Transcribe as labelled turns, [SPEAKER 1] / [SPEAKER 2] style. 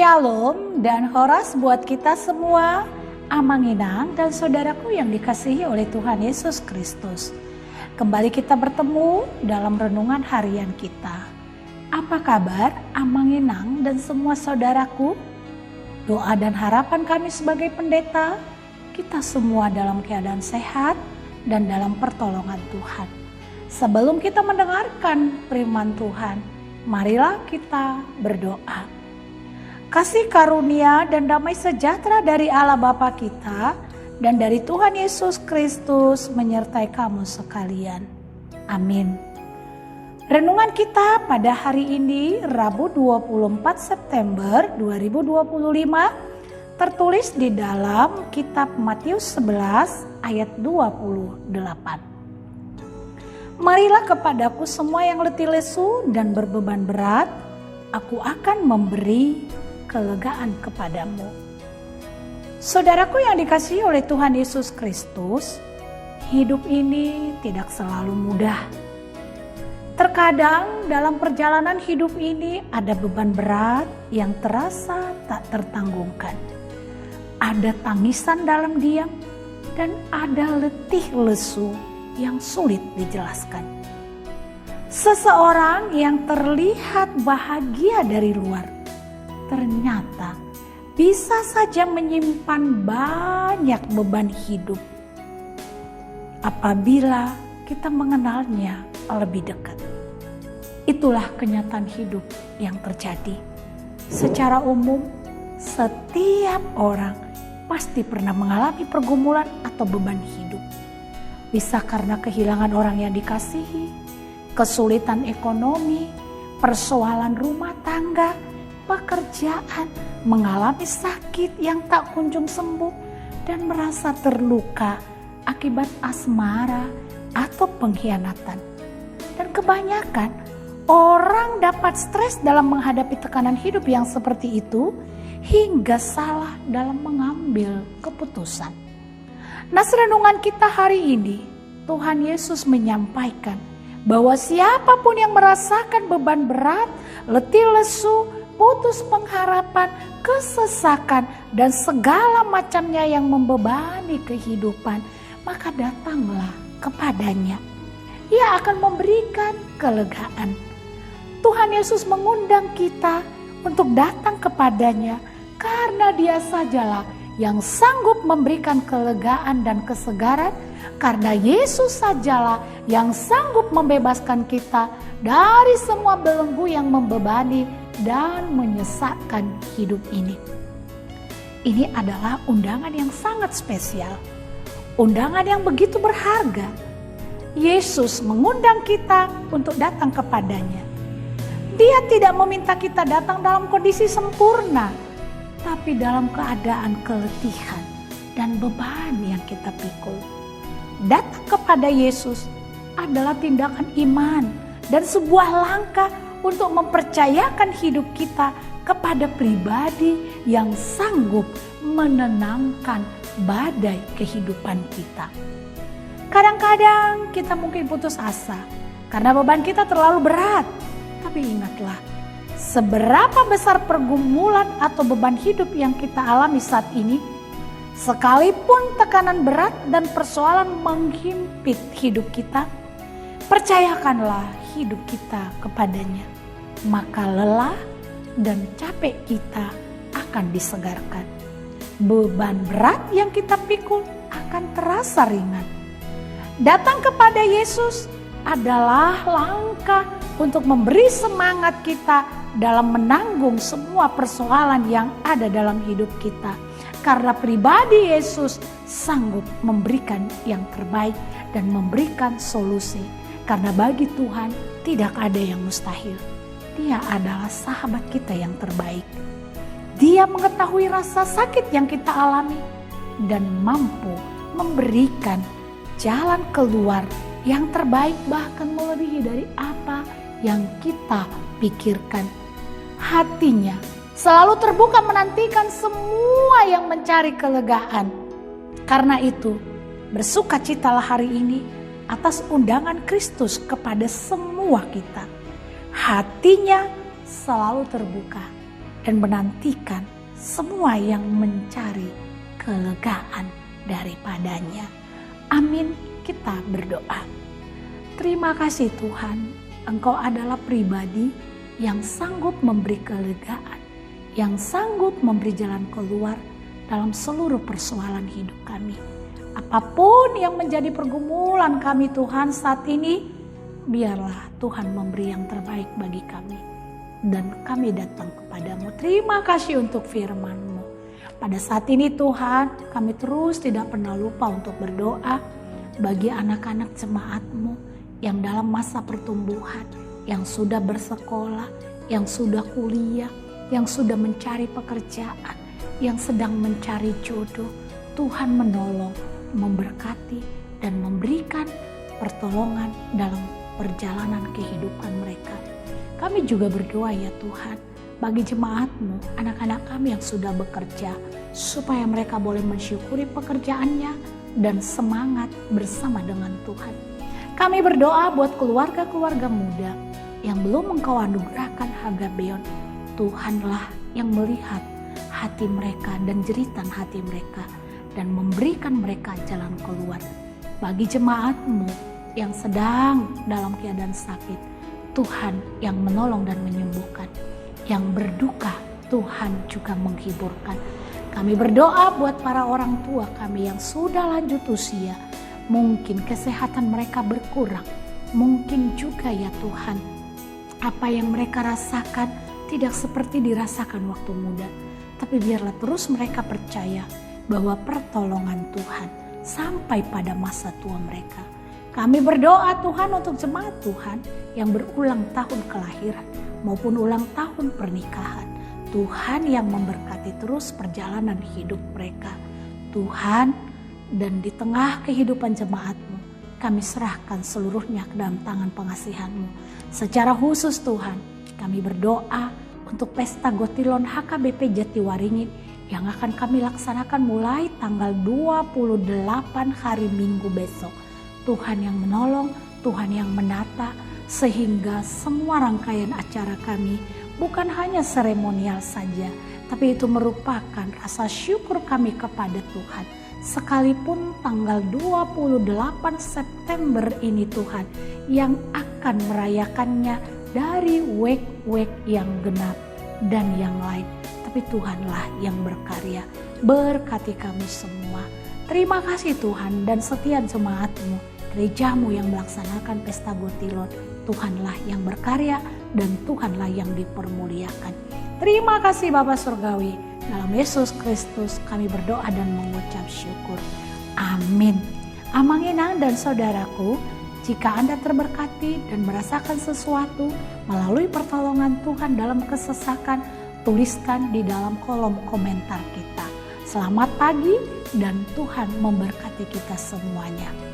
[SPEAKER 1] Shalom dan horas buat kita semua, Amanginang dan saudaraku yang dikasihi oleh Tuhan Yesus Kristus. Kembali kita bertemu dalam renungan harian kita. Apa kabar Amanginang dan semua saudaraku? Doa dan harapan kami sebagai pendeta, kita semua dalam keadaan sehat dan dalam pertolongan Tuhan. Sebelum kita mendengarkan firman Tuhan, marilah kita berdoa. Kasih karunia dan damai sejahtera dari Allah Bapa kita dan dari Tuhan Yesus Kristus menyertai kamu sekalian. Amin. Renungan kita pada hari ini Rabu 24 September 2025 tertulis di dalam kitab Matius 11 ayat 28. Marilah kepadaku semua yang letih lesu dan berbeban berat, aku akan memberi kelegaan kepadamu. Saudaraku yang dikasihi oleh Tuhan Yesus Kristus, hidup ini tidak selalu mudah. Terkadang dalam perjalanan hidup ini ada beban berat yang terasa tak tertanggungkan. Ada tangisan dalam diam dan ada letih lesu yang sulit dijelaskan. Seseorang yang terlihat bahagia dari luar ternyata bisa saja menyimpan banyak beban hidup apabila kita mengenalnya lebih dekat. Itulah kenyataan hidup yang terjadi. Secara umum, setiap orang pasti pernah mengalami pergumulan atau beban hidup. Bisa karena kehilangan orang yang dikasihi, kesulitan ekonomi, persoalan rumah tangga, pekerjaan, mengalami sakit yang tak kunjung sembuh, dan merasa terluka akibat asmara atau pengkhianatan. Dan kebanyakan orang dapat stres dalam menghadapi tekanan hidup yang seperti itu hingga salah dalam mengambil keputusan. Nah, renungan kita hari ini, Tuhan Yesus menyampaikan bahwa siapapun yang merasakan beban berat, letih lesu, putus pengharapan, kesesakan, dan segala macamnya yang membebani kehidupan, maka datanglah kepadanya. Ia akan memberikan kelegaan. Tuhan Yesus mengundang kita untuk datang kepadanya karena Dia sajalah yang sanggup memberikan kelegaan dan kesegaran, karena Yesus sajalah yang sanggup membebaskan kita dari semua belenggu yang membebani dan menyesakkan hidup ini. Ini adalah undangan yang sangat spesial, undangan yang begitu berharga. Yesus mengundang kita untuk datang kepadanya. Dia tidak meminta kita datang dalam kondisi sempurna, tapi dalam keadaan keletihan dan beban yang kita pikul. Datang kepada Yesus adalah tindakan iman dan sebuah langkah untuk mempercayakan hidup kita kepada pribadi yang sanggup menenangkan badai kehidupan kita. Kadang-kadang kita mungkin putus asa karena beban kita terlalu berat. Tapi ingatlah, seberapa besar pergumulan atau beban hidup yang kita alami saat ini, sekalipun tekanan berat dan persoalan menghimpit hidup kita, percayakanlah hidup kita kepadanya. Maka lelah dan capek kita akan disegarkan. Beban berat yang kita pikul akan terasa ringan. Datang kepada Yesus adalah langkah untuk memberi semangat kita dalam menanggung semua persoalan yang ada dalam hidup kita. Karena pribadi Yesus sanggup memberikan yang terbaik dan memberikan solusi. Karena bagi Tuhan tidak ada yang mustahil. Dia adalah sahabat kita yang terbaik. Dia mengetahui rasa sakit yang kita alami dan mampu memberikan jalan keluar yang terbaik, bahkan melebihi dari apa yang kita pikirkan. Hatinya selalu terbuka menantikan semua yang mencari kelegaan. Karena itu, bersukacitalah hari ini atas undangan Kristus kepada semua kita. Hatinya selalu terbuka dan menantikan semua yang mencari kelegaan daripadanya. Amin, kita berdoa. Terima kasih Tuhan, Engkau adalah pribadi yang sanggup memberi kelegaan, yang sanggup memberi jalan keluar dalam seluruh persoalan hidup kami. Apapun yang menjadi pergumulan kami Tuhan saat ini, biarlah Tuhan memberi yang terbaik bagi kami. Dan kami datang kepadamu. Terima kasih untuk firman-Mu. Pada saat ini Tuhan, kami terus tidak pernah lupa untuk berdoa bagi anak-anak jemaat-Mu yang dalam masa pertumbuhan, yang sudah bersekolah, yang sudah kuliah, yang sudah mencari pekerjaan, yang sedang mencari jodoh. Tuhan menolong, memberkati, dan memberikan pertolongan dalam perjalanan kehidupan mereka. Kami juga berdoa ya Tuhan, bagi jemaat-Mu, anak-anak kami yang sudah bekerja, supaya mereka boleh mensyukuri pekerjaannya dan semangat bersama dengan Tuhan. Kami berdoa buat keluarga-keluarga muda yang belum Engkau anugerahkan Hagabeon. Tuhanlah yang melihat hati mereka dan jeritan hati mereka dan memberikan mereka jalan keluar. Bagi jemaat-Mu yang sedang dalam keadaan sakit, Tuhan yang menolong dan menyembuhkan. Yang berduka, Tuhan juga menghiburkan. Kami berdoa buat para orang tua kami yang sudah lanjut usia. Mungkin kesehatan mereka berkurang. Mungkin juga ya Tuhan, apa yang mereka rasakan tidak seperti dirasakan waktu muda. Tapi biarlah terus mereka percaya bahwa pertolongan Tuhan sampai pada masa tua mereka. Kami berdoa Tuhan untuk jemaat Tuhan yang berulang tahun kelahiran maupun ulang tahun pernikahan. Tuhan yang memberkati terus perjalanan hidup mereka. Tuhan, dan di tengah kehidupan jemaat-Mu, kami serahkan seluruhnya ke dalam tangan pengasihan-Mu. Secara khusus Tuhan, kami berdoa untuk pesta Gotilon HKBP Jatiwaringin yang akan kami laksanakan mulai tanggal 28 hari Minggu besok. Tuhan yang menolong, Tuhan yang menata, sehingga semua rangkaian acara kami bukan hanya seremonial saja, tapi itu merupakan rasa syukur kami kepada Tuhan. Sekalipun tanggal 28 September ini Tuhan yang akan merayakannya dari wek-wek yang genap dan yang lain. Tapi Tuhanlah yang berkarya, berkati kami semua. Terima kasih Tuhan dan setiap jemaat-Mu, gereja-Mu yang melaksanakan pesta Gotilon. Tuhanlah yang berkarya dan Tuhanlah yang dipermuliakan. Terima kasih Bapa Surgawi. Dalam Yesus Kristus kami berdoa dan mengucap syukur. Amin. Amanginang dan saudaraku, jika Anda terberkati dan merasakan sesuatu melalui pertolongan Tuhan dalam kesesakan, tuliskan di dalam kolom komentar kita. Selamat pagi dan Tuhan memberkati kita semuanya.